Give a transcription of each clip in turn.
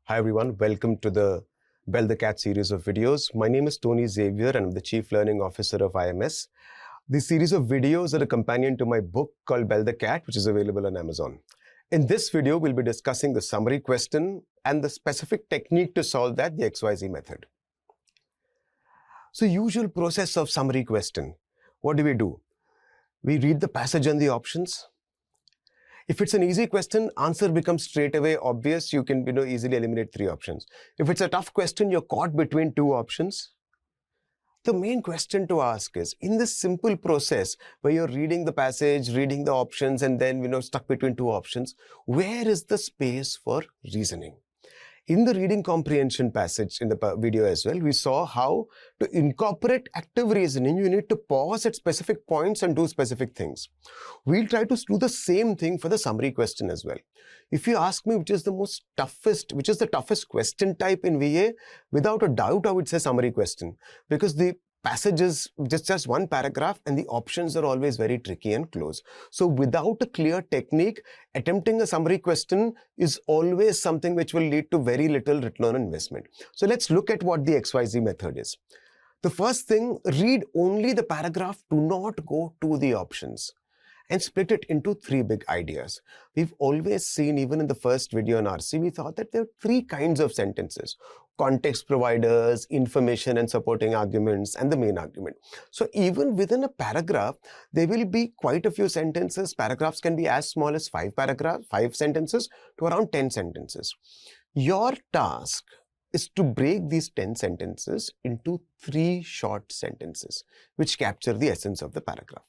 Hi everyone, welcome to the Bell the Cat series of videos. My name is Tony Xavier and I'm the Chief Learning Officer of IMS. This series of videos are a companion to my book called Bell the Cat, which is available on Amazon. In this video, we'll be discussing the summary question and the specific technique to solve that, the XYZ method. So usual process of summary question. What do? We read the passage and the options. If it's an easy question, answer becomes straight away obvious. You can easily eliminate 3 options. If it's a tough question, you're caught between 2 options. The main question to ask is, in this simple process where you're reading the passage, reading the options, and then stuck between 2 options, where is the space for reasoning? In the reading comprehension passage in the video as well, we saw how to incorporate active reasoning. You need to pause at specific points and do specific things. We'll try to do the same thing for the summary question as well. If you ask me which is the toughest question type in VA, without a doubt, I would say summary question, because the passage is just one paragraph and the options are always very tricky and close. So without a clear technique, attempting a summary question is always something which will lead to very little return on investment. So let's look at what the XYZ method is. The first thing, read only the paragraph, do not go to the options, and split it into 3 big ideas. We've always seen, even in the first video on RC, we thought that there are 3 kinds of sentences: context providers, information and supporting arguments, and the main argument. So even within a paragraph, there will be quite a few sentences. Paragraphs can be as small as 5 sentences to around 10 sentences. Your task is to break these 10 sentences into 3 short sentences, which capture the essence of the paragraph.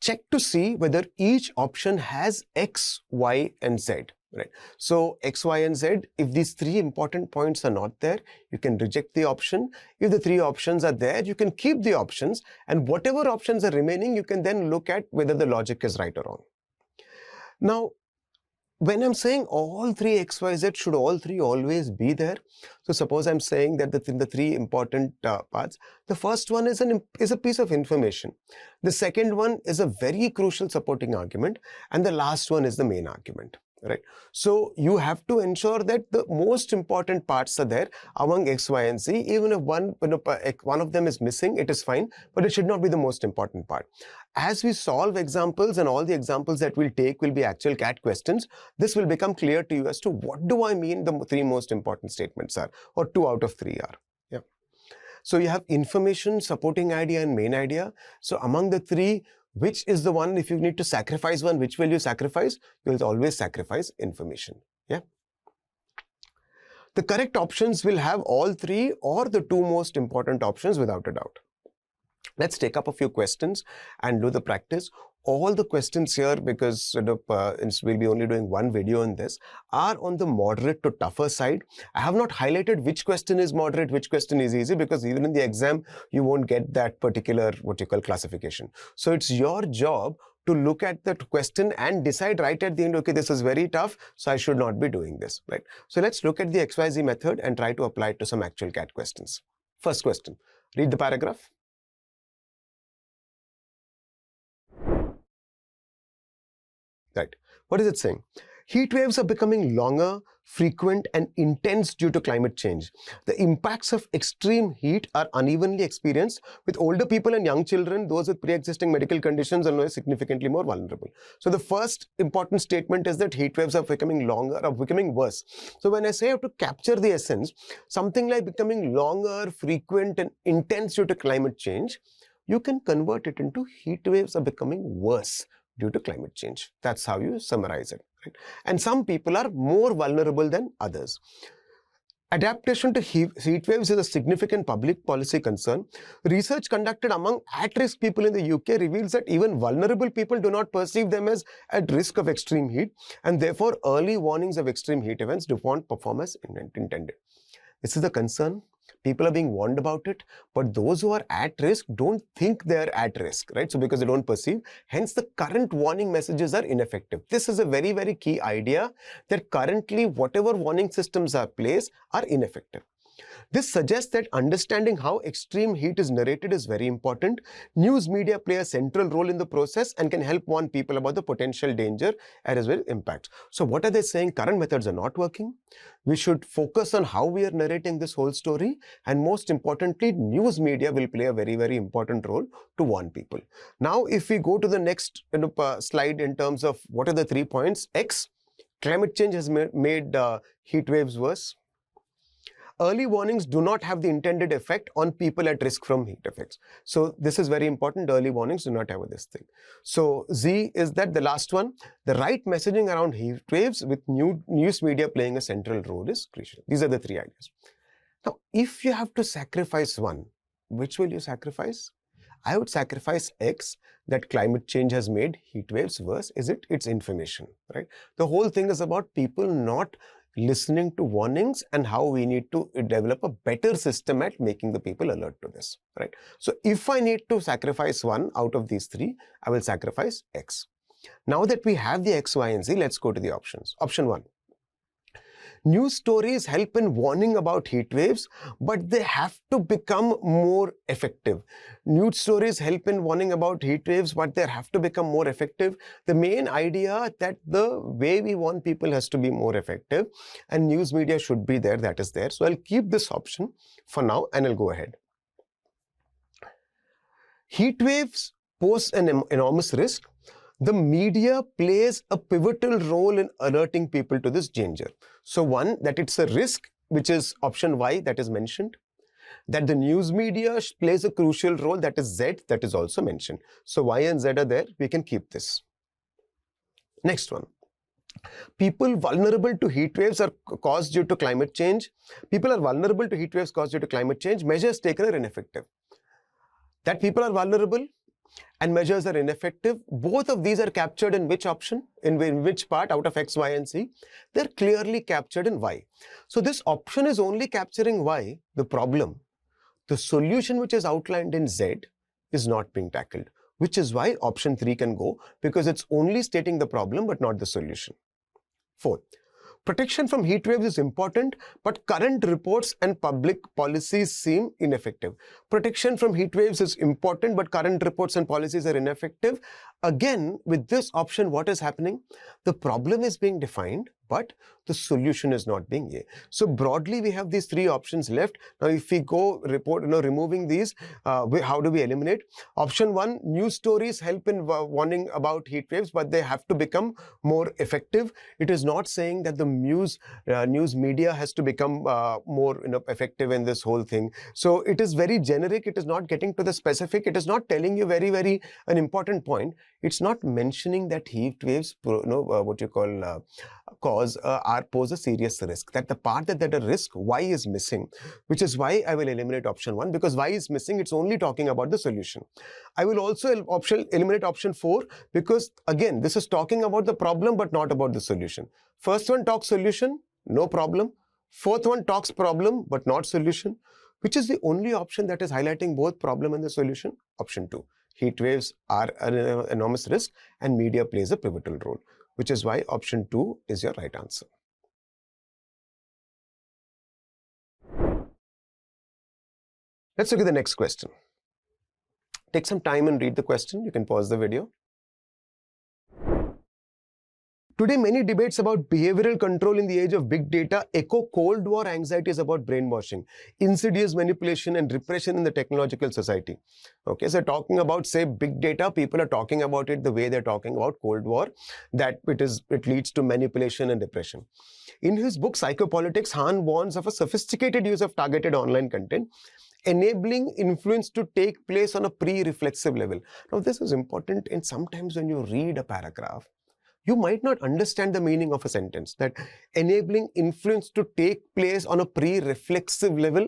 Check to see whether each option has X, Y, and Z. Right. So X, Y, and Z, if these 3 important points are not there, you can reject the option. If the 3 options are there, you can keep the options, and whatever options are remaining, you can then look at whether the logic is right or wrong. Now, when I'm saying all 3 X, Y, Z, should all 3 always be there? So suppose I'm saying that the 3 important parts, the first one is a piece of information. The second one is a very crucial supporting argument, and the last one is the main argument. Right. So you have to ensure that the most important parts are there among X, Y, and Z. Even if one of them is missing, it is fine, but it should not be the most important part. As we solve examples, and all the examples that we'll take will be actual CAT questions, this will become clear to you as to what do I mean the 3 most important statements are, or 2 out of 3 are. Yeah. So you have information, supporting idea, and main idea. So among the 3, which is the one, if you need to sacrifice one, which will you sacrifice? You will always sacrifice information. Yeah. The correct options will have all 3 or the 2 most important options without a doubt. Let's take up a few questions and do the practice. All the questions here, because we'll be only doing one video on this, are on the moderate to tougher side. I have not highlighted which question is moderate, which question is easy, because even in the exam, you won't get that particular, classification. So it's your job to look at that question and decide right at the end, okay, this is very tough, so I should not be doing this, right? So let's look at the XYZ method and try to apply it to some actual CAT questions. First question, read the paragraph. Right. What is it saying? Heat waves are becoming longer, frequent, and intense due to climate change. The impacts of extreme heat are unevenly experienced, with older people and young children, those with pre-existing medical conditions, are significantly more vulnerable. So the first important statement is that heat waves are becoming longer, or becoming worse. So when I say I have to capture the essence, something like becoming longer, frequent, and intense due to climate change, you can convert it into heat waves are becoming worse due to climate change. That's how you summarize it. Right? And some people are more vulnerable than others. Adaptation to heat waves is a significant public policy concern. Research conducted among at-risk people in the UK reveals that even vulnerable people do not perceive them as at risk of extreme heat, and therefore early warnings of extreme heat events do not perform as intended. This is the concern. People are being warned about it, but those who are at risk don't think they're at risk, right? So because they don't perceive, hence the current warning messages are ineffective. This is a very, very key idea, that currently whatever warning systems are placed are ineffective. This suggests that understanding how extreme heat is narrated is very important. News media play a central role in the process and can help warn people about the potential danger as well as impact. So what are they saying? Current methods are not working. We should focus on how we are narrating this whole story, and most importantly, news media will play a very, very important role to warn people. Now, if we go to the next slide in terms of what are the 3 points. X, climate change has made heat waves worse. Early warnings do not have the intended effect on people at risk from heat effects. So this is very important. Early warnings do not have this thing. So Z is that the last one, the right messaging around heat waves with news media playing a central role is crucial. These are the 3 ideas. Now, if you have to sacrifice one, which will you sacrifice? I would sacrifice X, that climate change has made heat waves worse. It's information, right? The whole thing is about people not listening to warnings and how we need to develop a better system at making the people alert to this, right? So if I need to sacrifice one out of these 3, I will sacrifice X. Now that we have the X, Y, and Z, let's go to the options. Option 1. News stories help in warning about heat waves, but they have to become more effective. News stories help in warning about heat waves, but they have to become more effective. The main idea that the way we warn people has to be more effective, and news media should be there, that is there. So I'll keep this option for now and I'll go ahead. Heat waves pose an enormous risk. The media plays a pivotal role in alerting people to this danger. So one, that it's a risk, which is option Y that is mentioned. That the news media plays a crucial role, that is Z, that is also mentioned. So Y and Z are there, we can keep this. Next one. People vulnerable to heat waves are caused due to climate change. People are vulnerable to heat waves caused due to climate change. Measures taken are ineffective. That people are vulnerable and measures are ineffective. Both of these are captured in which option? In which part out of X, Y, and Z? They're clearly captured in Y. So this option is only capturing Y, the problem. The solution which is outlined in Z is not being tackled, which is why option 3 can go, because it's only stating the problem but not the solution. 4. Protection from heat waves is important, but current reports and public policies seem ineffective. Protection from heat waves is important, but current reports and policies are ineffective. Again, with this option, what is happening? The problem is being defined, but the solution is not being A. So broadly, we have these 3 options left. Now, if we go removing these, how do we eliminate? Option 1, news stories help in warning about heat waves, but they have to become more effective. It is not saying that the news media has to become more effective in this whole thing. So it is very generic. It is not getting to the specific. It is not telling you very an important point. It's not mentioning that heat waves, pose a serious risk. That the part that a risk, Y is missing, which is why I will eliminate option 1, because Y is missing. It's only talking about the solution. I will also eliminate option 4, because again, this is talking about the problem but not about the solution. First one talks solution, no problem. Fourth one talks problem but not solution. Which is the only option that is highlighting both problem and the solution? Option 2. Heat waves are an enormous risk and media plays a pivotal role, which is why option 2 is your right answer. Let's look at the next question. Take some time and read the question. You can pause the video. Today, many debates about behavioral control in the age of big data echo Cold War anxieties about brainwashing, insidious manipulation and repression in the technological society. Okay, so talking about, say, big data, people are talking about it the way they're talking about Cold War, that it leads to manipulation and repression. In his book, Psychopolitics, Hahn warns of a sophisticated use of targeted online content, enabling influence to take place on a pre-reflexive level. Now, this is important, and sometimes when you read a paragraph, you might not understand the meaning of a sentence, that enabling influence to take place on a pre-reflexive level.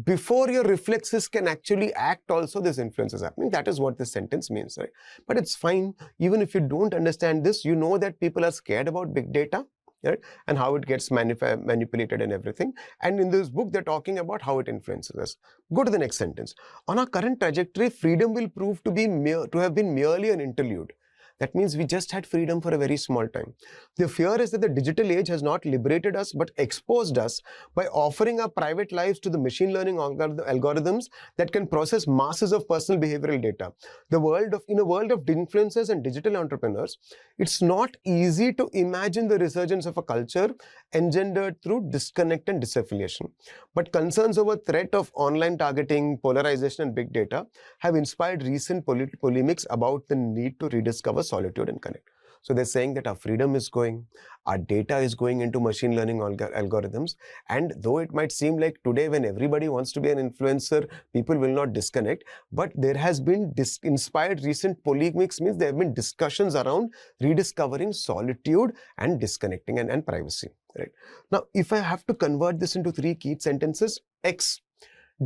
Before your reflexes can actually act also, this influence is happening. That is what this sentence means, right? But it's fine. Even if you don't understand this, you know that people are scared about big data, right? And how it gets manipulated and everything. And in this book, they're talking about how it influences us. Go to the next sentence. On our current trajectory, freedom will prove to have been merely an interlude. That means we just had freedom for a very small time. The fear is that the digital age has not liberated us but exposed us by offering our private lives to the machine learning algorithms that can process masses of personal behavioral data. In a world of influencers and digital entrepreneurs, it's not easy to imagine the resurgence of a culture engendered through disconnect and disaffiliation. But concerns over threat of online targeting, polarization, and big data have inspired recent polemics about the need to rediscover solitude and connect. So they're saying that our freedom is going, our data is going into machine learning algorithms. And though it might seem like today when everybody wants to be an influencer, people will not disconnect, but there has been inspired recent polemics, means there have been discussions around rediscovering solitude and disconnecting and privacy. Right? Now, if I have to convert this into 3 key sentences, X,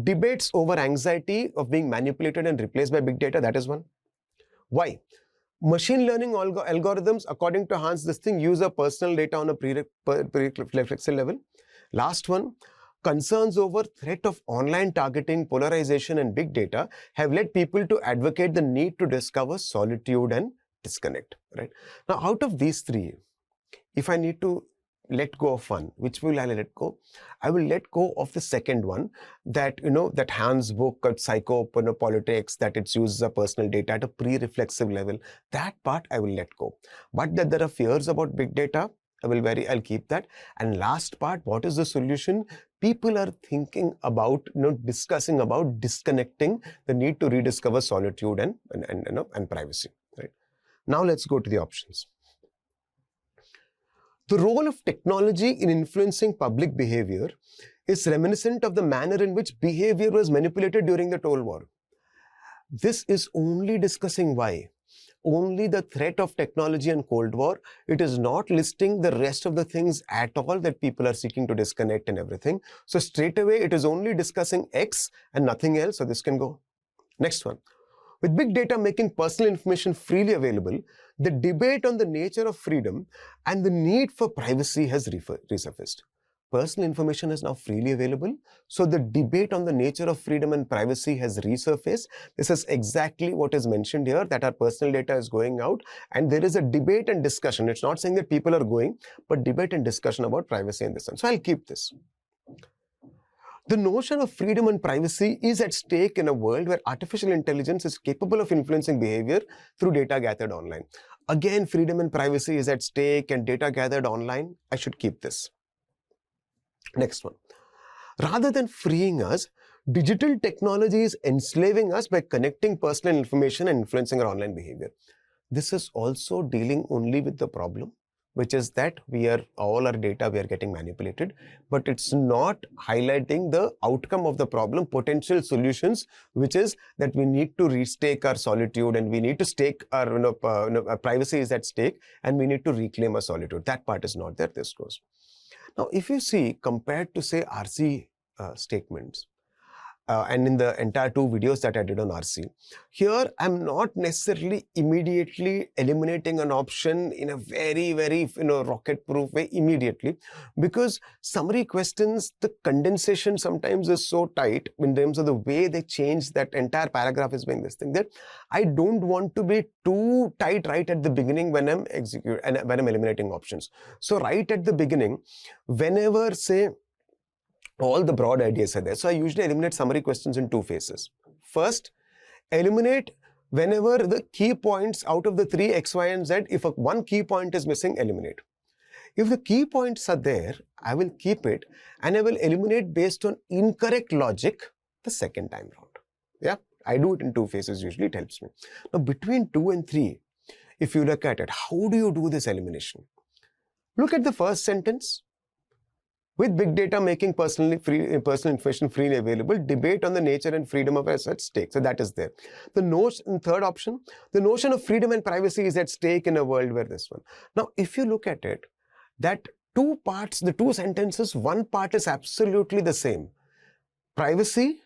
debates over anxiety of being manipulated and replaced by big data, that is one. Y, machine learning algorithms, according to Hans, this thing use our personal data on a pre-reflexive level. Last one, concerns over threat of online targeting, polarization, and big data have led people to advocate the need to discover solitude and disconnect. Right? Now, out of these 3, if I need to let go of one, which will I let go? I will let go of the second one, that that Hans book called Psychopolitics, that it uses a personal data at a pre-reflexive level. That part I will let go. But that there are fears about big data, I'll keep that. And last part, what is the solution? People are thinking about, discussing about disconnecting, the need to rediscover solitude and privacy. Right? Now let's go to the options. The role of technology in influencing public behavior is reminiscent of the manner in which behavior was manipulated during the Cold War. This is only discussing why. Only the threat of technology and Cold War. It is not listing the rest of the things at all that people are seeking to disconnect and everything. So straight away, it is only discussing X and nothing else. So this can go. Next one. With big data making personal information freely available, the debate on the nature of freedom and the need for privacy has resurfaced. Personal information is now freely available, so the debate on the nature of freedom and privacy has resurfaced. This is exactly what is mentioned here, that our personal data is going out, and there is a debate and discussion. It's not saying that people are going, but debate and discussion about privacy in this one. So I'll keep this. The notion of freedom and privacy is at stake in a world where artificial intelligence is capable of influencing behavior through data gathered online. Again, freedom and privacy is at stake and data gathered online. I should keep this. Next one. Rather than freeing us, digital technology is enslaving us by connecting personal information and influencing our online behavior. This is also dealing only with the problem, which is that all our data we are getting manipulated, but it's not highlighting the outcome of the problem, potential solutions, which is that we need to restake our solitude and we need to stake our privacy is at stake and we need to reclaim our solitude. That part is not there. This goes. Now, if you see, compared to say RC statements, and in the entire 2 videos that I did on RC, here I'm not necessarily immediately eliminating an option in a very, very rocket-proof way immediately, because summary questions, the condensation sometimes is so tight in terms of the way they change that entire paragraph is being this thing, that I don't want to be too tight right at the beginning when I'm eliminating options. So right at the beginning, whenever say all the broad ideas are there. So I usually eliminate summary questions in 2 phases. First, eliminate whenever the key points out of the 3 X, Y, and Z, if one key point is missing, eliminate. If the key points are there, I will keep it and I will eliminate based on incorrect logic the second time round. Yeah, I do it in 2 phases usually, it helps me. Now between 2 and 3, if you look at it, how do you do this elimination? Look at the first sentence. With big data making personal information freely available, debate on the nature and freedom of us at stake. So that is there. Third option, the notion of freedom and privacy is at stake in a world where this one. Now, if you look at it, that 2 parts, the 2 sentences, one part is absolutely the same. Privacy,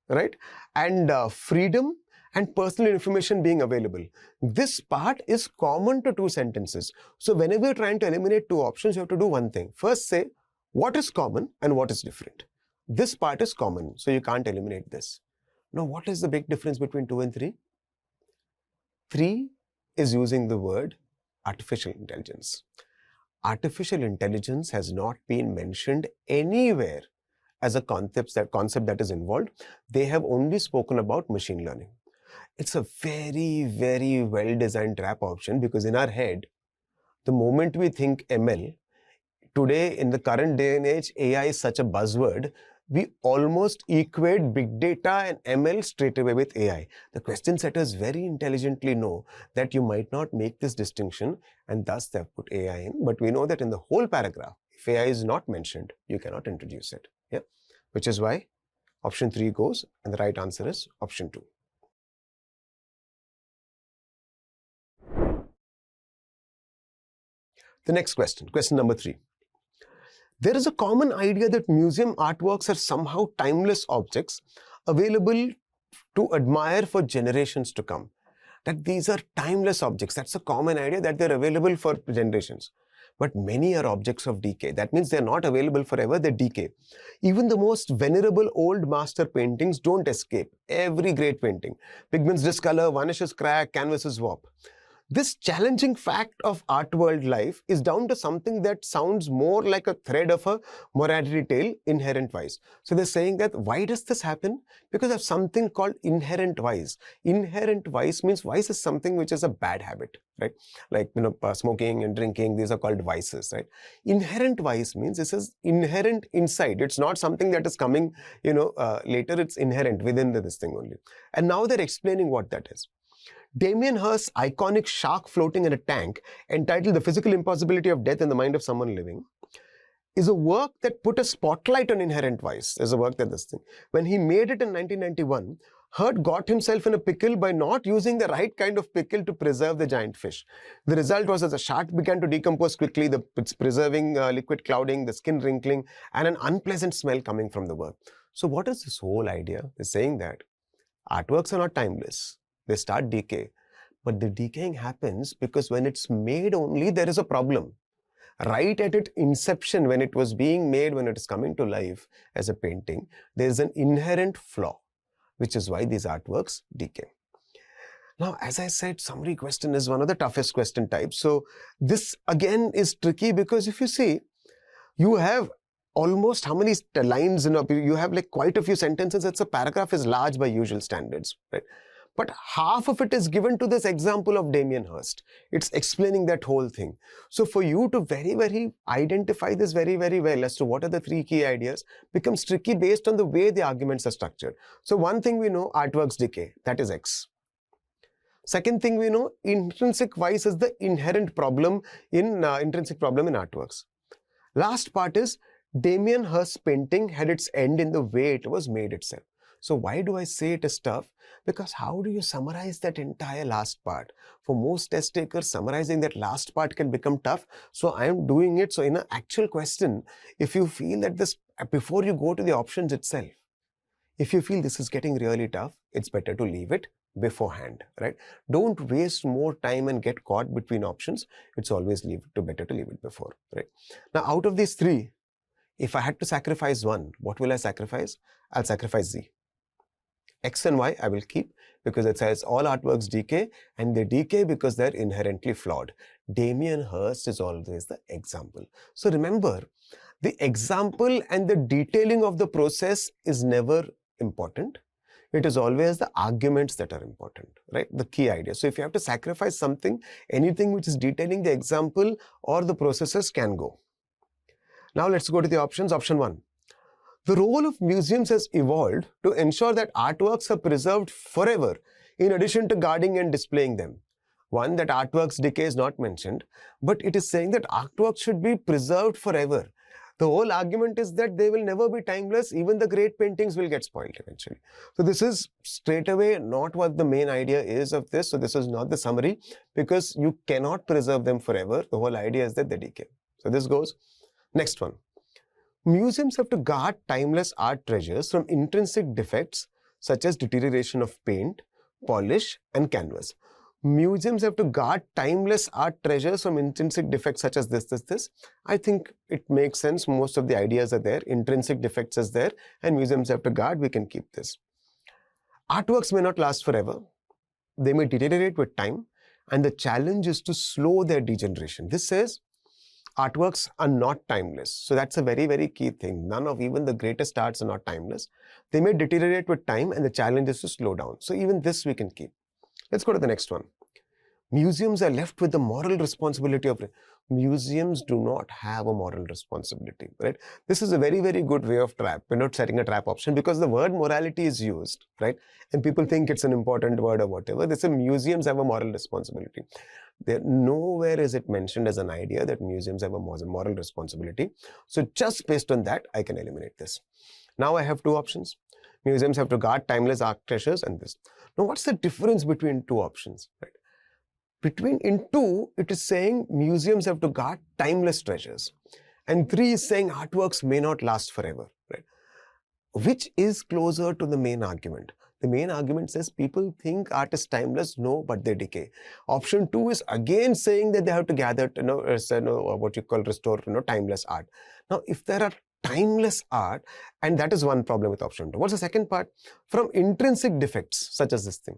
right? And freedom and personal information being available. This part is common to 2 sentences. So whenever you're trying to eliminate 2 options, you have to do one thing. First say, what is common and what is different? This part is common, so you can't eliminate this. Now, what is the big difference between 2 and 3? 3 is using the word artificial intelligence. Artificial intelligence has not been mentioned anywhere as a concept that is involved. They have only spoken about machine learning. It's a very, very well-designed trap option, because in our head, the moment we think ML, today in the current day and age, AI is such a buzzword, we almost equate big data and ML straight away with AI. The question setters very intelligently know that you might not make this distinction, and thus they have put AI in. But we know that in the whole paragraph, if AI is not mentioned, you cannot introduce it. Yeah, which is why option 3 goes, and the right answer is option 2. The next question, question number 3. There is a common idea that museum artworks are somehow timeless objects available to admire for generations to come. That these are timeless objects. That's a common idea, that they're available for generations. But many are objects of decay. That means they're not available forever, they decay. Even the most venerable old master paintings don't escape. Every great painting. Pigments discolor, varnishes crack, canvases warp. This challenging fact of art world life is down to something that sounds more like a thread of a morality tale, inherent vice. So they're saying that why does this happen? Because of something called inherent vice. Inherent vice means vice is something which is a bad habit, right? Like, smoking and drinking, these are called vices, right? Inherent vice means this is inherent inside. It's not something that is coming, later. It's inherent within this thing only. And now they're explaining what that is. Damien Hirst's iconic shark floating in a tank, entitled The Physical Impossibility of Death in the Mind of Someone Living, is a work that put a spotlight on inherent vice. There's a work that this thing. When he made it in 1991, Hurt got himself in a pickle by not using the right kind of pickle to preserve the giant fish. The result was, as the shark began to decompose quickly, it's preserving liquid clouding, the skin wrinkling, and an unpleasant smell coming from the work. So what is this whole idea? They're saying that artworks are not timeless. They start decay. But the decaying happens because when it's made only, there is a problem. Right at its inception, when it was being made, when it is coming to life as a painting, there is an inherent flaw, which is why these artworks decay. Now, as I said, summary question is one of the toughest question types. So this again is tricky, because if you see, you have almost how many lines, you have like quite a few sentences. It's a paragraph is large by usual standards, right? But half of it is given to this example of Damien Hirst. It's explaining that whole thing. So for you to very, very identify this very, very well as to what are the 3 key ideas becomes tricky based on the way the arguments are structured. So one thing we know, artworks decay, that is X. Second thing we know, intrinsic vice is the inherent problem in artworks. Last part is Damien Hirst's painting had its end in the way it was made itself. So why do I say it is tough? Because how do you summarize that entire last part? For most test takers, summarizing that last part can become tough. So I am doing it. So in an actual question, if you feel that this, before you go to the options itself, if you feel this is getting really tough, it's better to leave it beforehand, right? Don't waste more time and get caught between options. It's always better to leave it before, right? Now, out of these 3, if I had to sacrifice one, what will I sacrifice? I'll sacrifice Z. X and Y I will keep, because it says all artworks decay, and they decay because they're inherently flawed. Damien Hirst is always the example. So remember, the example and the detailing of the process is never important. It is always the arguments that are important, right? The key idea. So if you have to sacrifice something, anything which is detailing the example or the processes can go. Now let's go to the options. Option 1. The role of museums has evolved to ensure that artworks are preserved forever, in addition to guarding and displaying them. One, that artworks decay is not mentioned, but it is saying that artworks should be preserved forever. The whole argument is that they will never be timeless. Even the great paintings will get spoiled eventually. So this is straight away not what the main idea is of this. So this is not the summary, because you cannot preserve them forever. The whole idea is that they decay. So this goes. Next one. Museums have to guard timeless art treasures from intrinsic defects such as deterioration of paint, polish, and canvas. Museums have to guard timeless art treasures from intrinsic defects such as this. I think it makes sense. Most of the ideas are there. Intrinsic defects is there, and museums have to guard. We can keep this. Artworks may not last forever. They may deteriorate with time, and the challenge is to slow their degeneration. This says artworks are not timeless. So that's a very, very key thing. None of even the greatest arts are not timeless. They may deteriorate with time, and the challenge is to slow down. So even this we can keep. Let's go to the next one. Museums are left with the moral responsibility of... Museums do not have a moral responsibility, right? This is a very, very good way of trap. We're not setting a trap option because the word morality is used, right? And people think it's an important word or whatever. This is museums have a moral responsibility. There nowhere is it mentioned as an idea that museums have a moral responsibility. So just based on that, I can eliminate this. Now I have two options. Museums have to guard timeless art treasures and this. Now what's the difference between two options, right? In 2, it is saying museums have to guard timeless treasures. And 3 is saying artworks may not last forever, right? Which is closer to the main argument? The main argument says people think art is timeless. No, but they decay. Option 2 is again saying that they have to gather, what you call restore, timeless art. Now, if there are timeless art, and that is one problem with option 2. What's the second part? From intrinsic defects, such as this thing.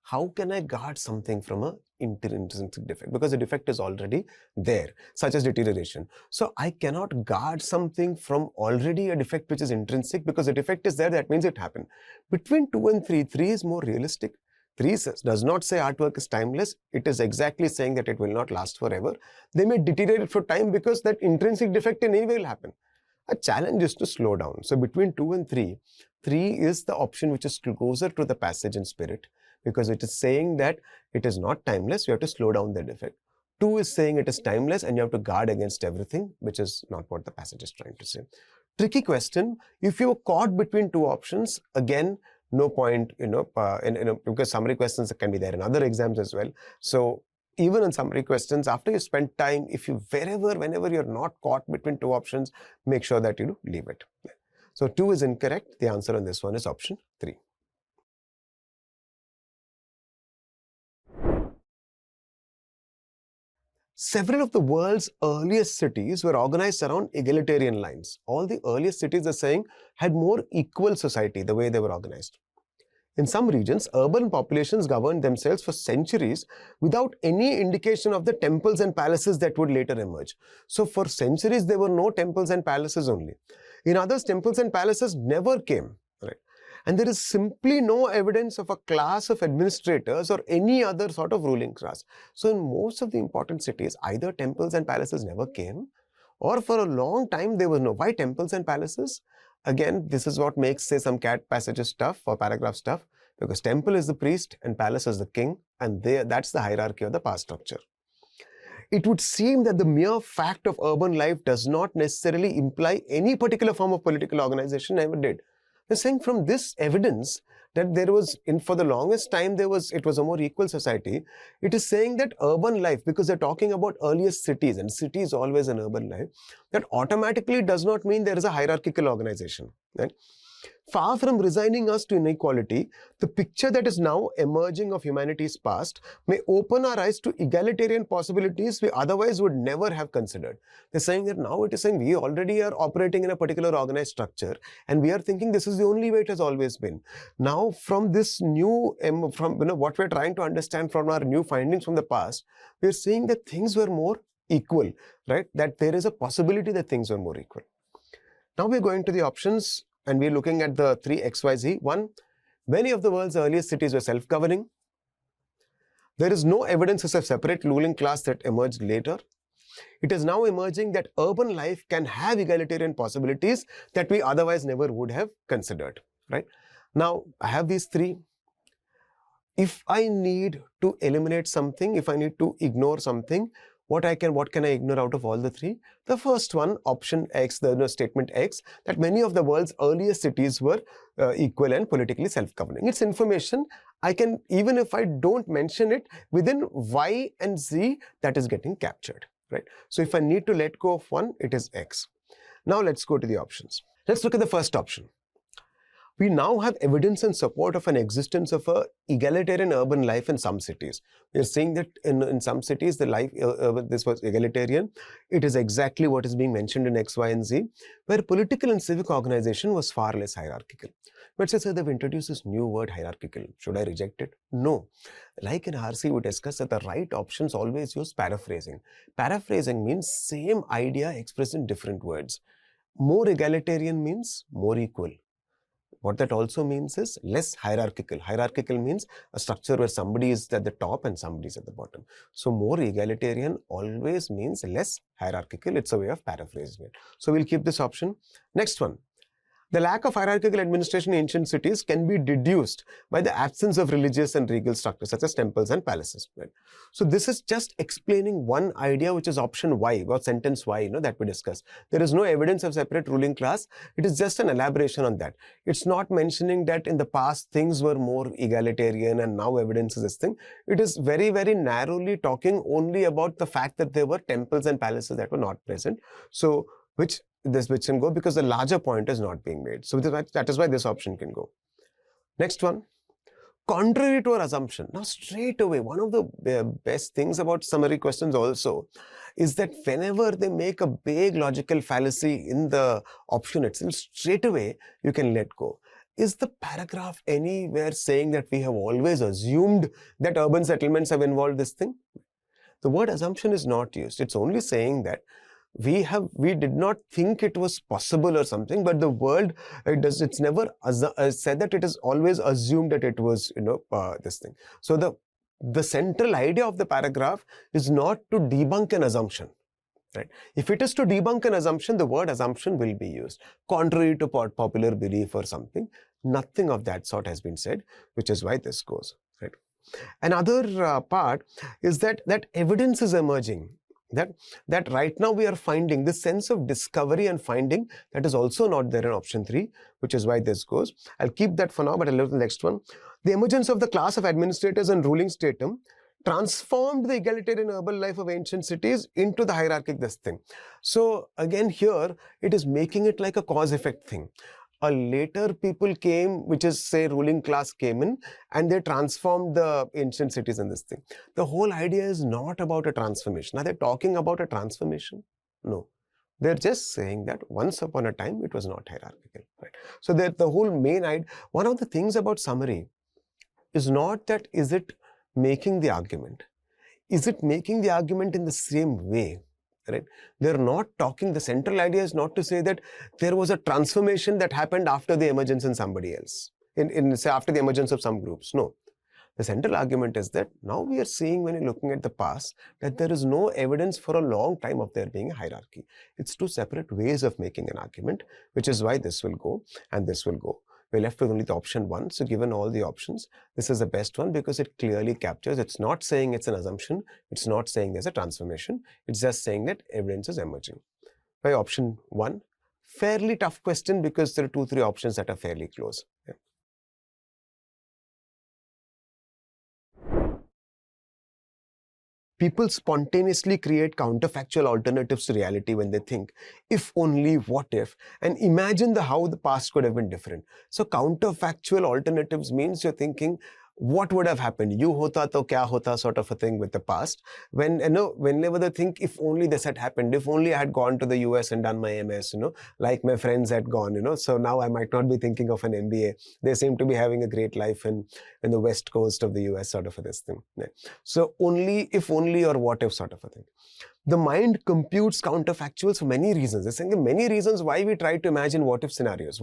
How can I guard something from an intrinsic defect? Because the defect is already there, such as deterioration. So I cannot guard something from already a defect which is intrinsic, because the defect is there, that means it happened. Between 2 and 3, 3 is more realistic. 3 does not say artwork is timeless. It is exactly saying that it will not last forever. They may deteriorate for time because that intrinsic defect in any way will happen. A challenge is to slow down. So between 2 and 3, 3 is the option which is closer to the passage in spirit, because it is saying that it is not timeless, you have to slow down the defect. 2 is saying it is timeless and you have to guard against everything, which is not what the passage is trying to say. Tricky question. If you were caught between two options, again, no point, because summary questions can be there in other exams as well. So even in summary questions, after you spend time, whenever you're not caught between two options, make sure that you leave it. So 2 is incorrect. The answer on this one is option 3. Several of the world's earliest cities were organized around egalitarian lines. All the earliest cities are saying had more equal society, the way they were organized. In some regions, urban populations governed themselves for centuries without any indication of the temples and palaces that would later emerge. So for centuries, there were no temples and palaces only. In others, temples and palaces never came, right? And there is simply no evidence of a class of administrators or any other sort of ruling class. So in most of the important cities, either temples and palaces never came, or for a long time there was no. Why temples and palaces? Again, this is what makes, say, some cat passages stuff or paragraph stuff, because temple is the priest and palace is the king, and that's the hierarchy of the power structure. It would seem that the mere fact of urban life does not necessarily imply any particular form of political organization. Never did. They're saying from this evidence that there was, for the longest time, it was a more equal society. It is saying that urban life, because they're talking about earliest cities, and city is always an urban life, that automatically does not mean there is a hierarchical organization, right? Far from resigning us to inequality, the picture that is now emerging of humanity's past may open our eyes to egalitarian possibilities we otherwise would never have considered. They're saying that now it is saying we already are operating in a particular organized structure, and we are thinking this is the only way it has always been. Now, from this new, what we're trying to understand from our new findings from the past, we're seeing that things were more equal, right? That there is a possibility that things were more equal. Now we're going to the options. And we're looking at the 3 XYZ. 1, many of the world's earliest cities were self-governing. There is no evidence of a separate ruling class that emerged later. It is now emerging that urban life can have egalitarian possibilities that we otherwise never would have considered, right? Now, I have these 3. If I need to eliminate something, if I need to ignore something, what can I ignore out of all the 3? The first one, option X, the statement X, that many of the world's earliest cities were equal and politically self-governing. It's information. I can, even if I don't mention it, within Y and Z, that is getting captured, right? So if I need to let go of one, it is X. Now let's go to the options. Let's look at the first option. We now have evidence and support of an existence of a egalitarian urban life in some cities. We are saying that in some cities, the life, this was egalitarian. It is exactly what is being mentioned in X, Y, and Z, where political and civic organization was far less hierarchical. But sir, they've introduced this new word hierarchical. Should I reject it? No. Like in RC, we discussed that the right options always use paraphrasing. Paraphrasing means same idea expressed in different words. More egalitarian means more equal. What that also means is less hierarchical. Hierarchical means a structure where somebody is at the top and somebody is at the bottom. So more egalitarian always means less hierarchical. It's a way of paraphrasing it. So we'll keep this option. Next one. The lack of hierarchical administration in ancient cities can be deduced by the absence of religious and regal structures such as temples and palaces. Right? So this is just explaining one idea, which is option Y, or sentence Y, that we discussed. There is no evidence of separate ruling class. It is just an elaboration on that. It's not mentioning that in the past things were more egalitarian and now evidence is this thing. It is very, very narrowly talking only about the fact that there were temples and palaces that were not present. So which can go because the larger point is not being made. So that is why this option can go. Next one. Contrary to our assumption. Now straight away, one of the best things about summary questions also is that whenever they make a big logical fallacy in the option itself, straight away you can let go. Is the paragraph anywhere saying that we have always assumed that urban settlements have involved this thing? The word assumption is not used. It's only saying that we did not think it was possible or something, but the world, it's never said that it is always assumed that it was, this thing. So the central idea of the paragraph is not to debunk an assumption, right? If it is to debunk an assumption, the word assumption will be used. Contrary to popular belief or something, nothing of that sort has been said, which is why this goes, right? Another part is that evidence is emerging. That right now we are finding this sense of discovery and finding that is also not there in option 3, which is why this goes. I'll keep that for now, but I'll look at the next one. The emergence of the class of administrators and ruling statum transformed the egalitarian urban life of ancient cities into the hierarchic this thing. So again here, it is making it like a cause-effect thing. A later people came, which is say ruling class came in and they transformed the ancient cities in this thing. The whole idea is not about a transformation. Are they talking about a transformation? No. They're just saying that once upon a time it was not hierarchical. Right? So that the whole main idea, one of the things about summary is not that is it making the argument. Is it making the argument in the same way? Right? They're not talking, the central idea is not to say that there was a transformation that happened after the emergence in somebody else, say after the emergence of some groups. No. The central argument is that now we are seeing when you're looking at the past that there is no evidence for a long time of there being a hierarchy. It's two separate ways of making an argument, which is why this will go and this will go. We're left with only the option 1. So given all the options, this is the best one because it clearly captures. It's not saying it's an assumption. It's not saying there's a transformation. It's just saying that evidence is emerging. By option 1, fairly tough question because there are 2-3 options that are fairly close. Yeah. People spontaneously create counterfactual alternatives to reality when they think, if only, what if, and imagine how the past could have been different. So counterfactual alternatives means you're thinking, what would have happened? You hota to kya hota sort of a thing with the past. Whenever they think, if only this had happened, if only I had gone to the US and done my MS, like my friends had gone, so now I might not be thinking of an MBA. They seem to be having a great life in the west coast of the US sort of this thing. Yeah. So only, if only, or what if sort of a thing. The mind computes counterfactuals for many reasons. They're saying many reasons why we try to imagine what if scenarios.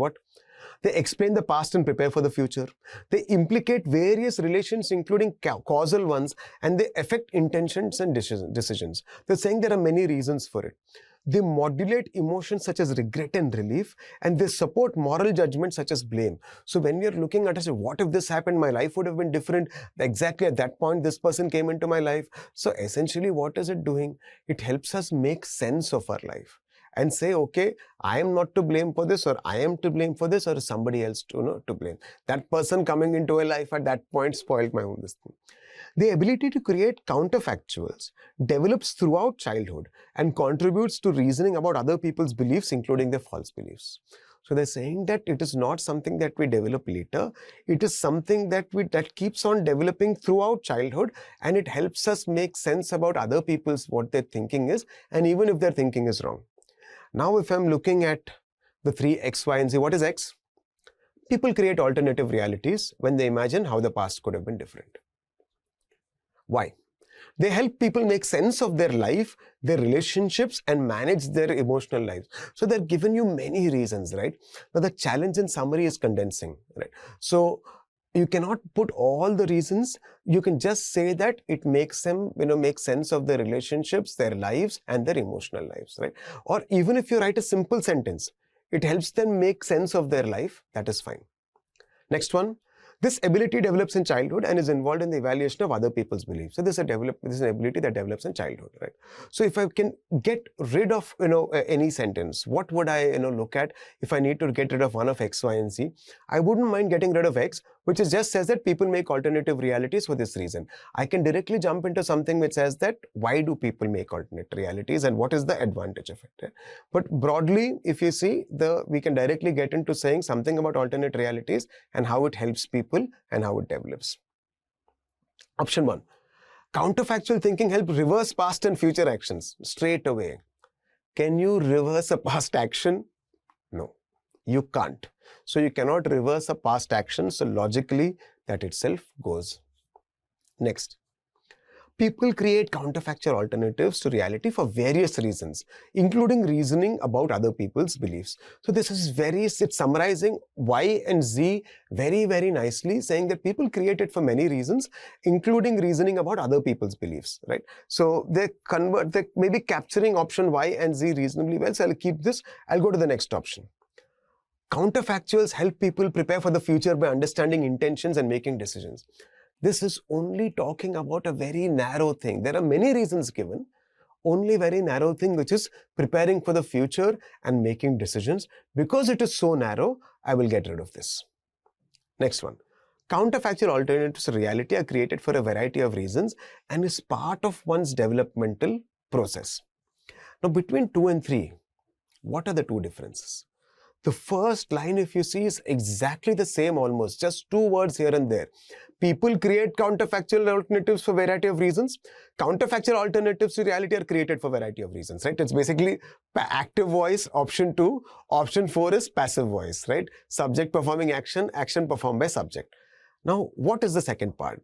They explain the past and prepare for the future. They implicate various relations, including causal ones, and they affect intentions and decisions. They're saying there are many reasons for it. They modulate emotions such as regret and relief, and they support moral judgment such as blame. So when we are looking at it, what if this happened? My life would have been different. Exactly at that point, this person came into my life. So essentially, what is it doing? It helps us make sense of our life and say, okay, I am not to blame for this, or I am to blame for this, or somebody else to blame. That person coming into a life at that point spoiled my own this thing. The ability to create counterfactuals develops throughout childhood and contributes to reasoning about other people's beliefs, including their false beliefs. So they're saying that it is not something that we develop later. It is something that keeps on developing throughout childhood, and it helps us make sense about other people's what their thinking is, and even if their thinking is wrong. Now, if I'm looking at the 3 x, y, and z, what is x? People create alternative realities when they imagine how the past could have been different. Why? They help people make sense of their life, their relationships, and manage their emotional lives. So they're giving you many reasons, right? But the challenge in summary is condensing, right? So you cannot put all the reasons. You can just say that it makes them, make sense of their relationships, their lives, and their emotional lives, right? Or even if you write a simple sentence, it helps them make sense of their life. That is fine. Next one. This ability develops in childhood and is involved in the evaluation of other people's beliefs. So this is an ability that develops in childhood, right? So if I can get rid of, any sentence, what would I, look at if I need to get rid of one of X, Y, and Z? I wouldn't mind getting rid of X, which just says that people make alternative realities for this reason. I can directly jump into something which says that why do people make alternate realities and what is the advantage of it? Right? But broadly, if you see, we can directly get into saying something about alternate realities and how it helps people and how it develops. Option 1. Counterfactual thinking helps reverse past and future actions straight away. Can you reverse a past action? No, you can't. So you cannot reverse a past action. So logically, that itself goes. Next. People create counterfactual alternatives to reality for various reasons, including reasoning about other people's beliefs. So this is it's summarizing Y and Z very, very nicely, saying that people create it for many reasons, including reasoning about other people's beliefs, right? So they may be capturing option Y and Z reasonably well. So I'll keep this. I'll go to the next option. Counterfactuals help people prepare for the future by understanding intentions and making decisions. This is only talking about a very narrow thing. There are many reasons given, only very narrow thing, which is preparing for the future and making decisions. Because it is so narrow, I will get rid of this. Next one. Counterfactual alternatives to reality are created for a variety of reasons and is part of one's developmental process. Now, between 2 and 3, what are the two differences? The first line, if you see, is exactly the same almost, just 2 words here and there. People create counterfactual alternatives for a variety of reasons. Counterfactual alternatives to reality are created for a variety of reasons, right? It's basically active voice, option 2. Option 4 is passive voice, right? Subject performing action, action performed by subject. Now, what is the second part?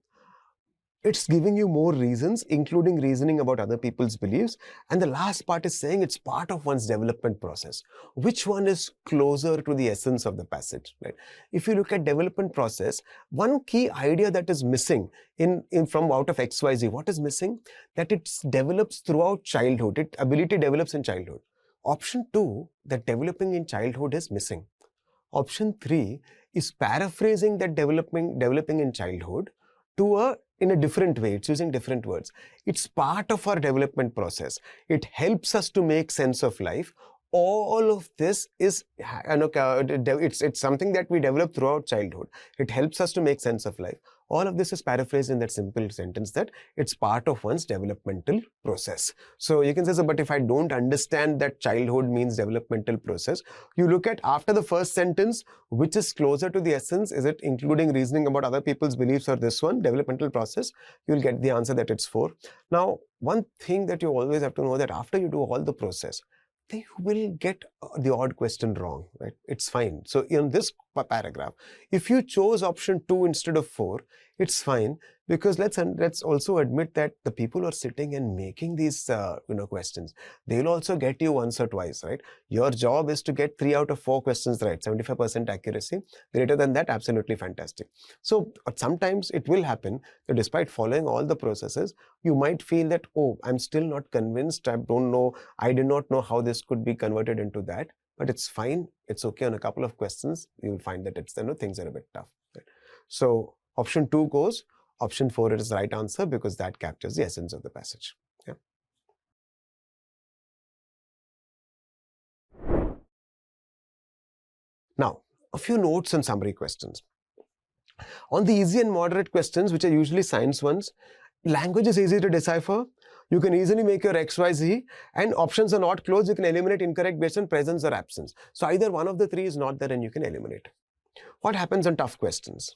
It's giving you more reasons, including reasoning about other people's beliefs. And the last part is saying it's part of one's development process. Which one is closer to the essence of the passage, right? If you look at development process, one key idea that is missing from out of XYZ, what is missing? That it develops throughout childhood. Ability develops in childhood. Option 2, that developing in childhood is missing. Option 3 is paraphrasing that developing in childhood in a different way. It's using different words. It's part of our development process. It helps us to make sense of life. All of this is, it's something that we develop throughout childhood. It helps us to make sense of life. All of this is paraphrased in that simple sentence that it's part of one's developmental process. So you can say, but if I don't understand that childhood means developmental process, you look at after the first sentence, which is closer to the essence, is it including reasoning about other people's beliefs or this one, developmental process, you'll get the answer that it's 4. Now, one thing that you always have to know that after you do all the process, they will get the odd question wrong, right? It's fine. So in this paragraph, if you chose option 2 instead of 4, it's fine, because let's also admit that the people who are sitting and making these questions, they'll also get you once or twice, right? Your job is to get 3 out of 4 questions right, 75% accuracy. Greater than that, absolutely fantastic. So sometimes it will happen that despite following all the processes, you might feel that, oh, I'm still not convinced. I do not know how this could be converted into that. But it's fine. It's okay. On a couple of questions, you will find that things are a bit tough. Right? So option 2 goes. Option 4 is the right answer because that captures the essence of the passage. Yeah. Now, a few notes and summary questions. On the easy and moderate questions, which are usually science ones, language is easy to decipher. You can easily make your XYZ, and options are not closed. You can eliminate incorrect based on presence or absence. So either one of the 3 is not there and you can eliminate. What happens on tough questions?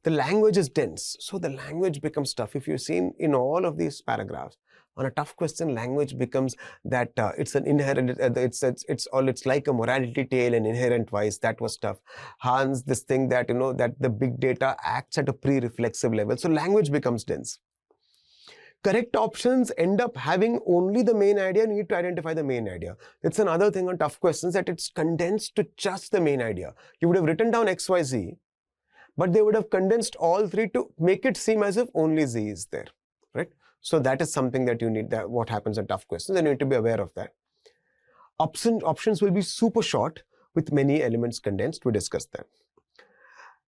The language is dense, so the language becomes tough. If you've seen in all of these paragraphs, on a tough question, language becomes that it's an inherent, it's like a morality tale, an inherent vice. That was tough. Hans, this thing that, that the big data acts at a pre-reflexive level. So language becomes dense. Correct options end up having only the main idea. You need to identify the main idea. It's another thing on tough questions, that it's condensed to just the main idea. You would have written down X, Y, Z, but they would have condensed all three to make it seem as if only Z is there, right? So that is something that you need, that what happens in tough questions, and you need to be aware of that. Options will be super short with many elements condensed. We discussed that.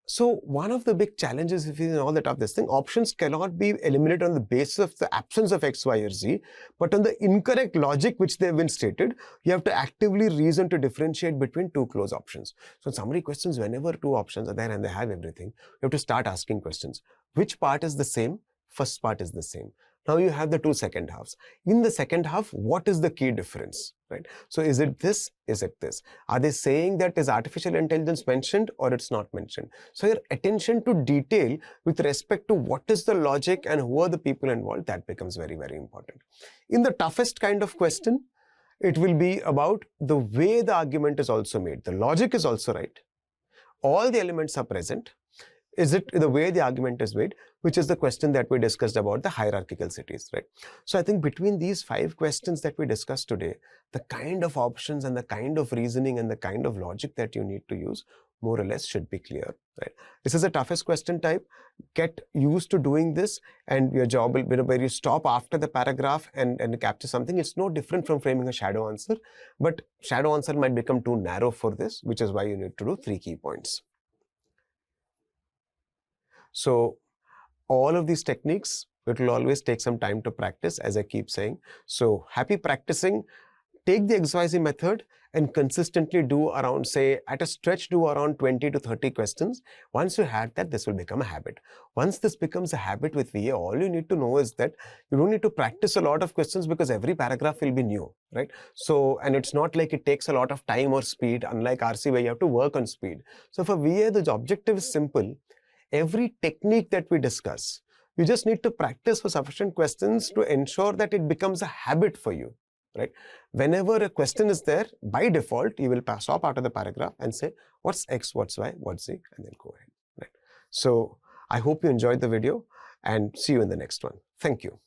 So one of the big challenges, if you know all that of this thing, options cannot be eliminated on the basis of the absence of X, Y, or Z, but on the incorrect logic which they have been stated. You have to actively reason to differentiate between two close options. So summary questions, whenever two options are there and they have everything, you have to start asking questions. Which part is the same? First part is the same. Now you have the two second halves. In the second half, what is the key difference, right? So is it this? Is it this? Are they saying that is artificial intelligence mentioned or it's not mentioned? So your attention to detail with respect to what is the logic and who are the people involved, that becomes very, very important. In the toughest kind of question, it will be about the way the argument is also made. The logic is also right. All the elements are present. Is it the way the argument is made, which is the question that we discussed about the hierarchical cities, right? So I think between these 5 questions that we discussed today, the kind of options and the kind of reasoning and the kind of logic that you need to use more or less should be clear, right? This is the toughest question type. Get used to doing this, and your job will be where you stop after the paragraph and capture something. It's no different from framing a shadow answer, but shadow answer might become too narrow for this, which is why you need to do 3 key points. So all of these techniques, it will always take some time to practice, as I keep saying. So happy practicing. Take the XYZ method and consistently do around, say, at a stretch, do around 20 to 30 questions. Once you have that, this will become a habit. Once this becomes a habit with VA, all you need to know is that you don't need to practice a lot of questions because every paragraph will be new, right? So, and it's not like it takes a lot of time or speed, unlike RC where you have to work on speed. So for VA, the objective is simple. Every technique that we discuss, you just need to practice for sufficient questions to ensure that it becomes a habit for you, right? Whenever a question is there, by default, you will stop out of the paragraph and say, what's X, what's Y, what's Z, and then go ahead, right? So I hope you enjoyed the video and see you in the next one. Thank you.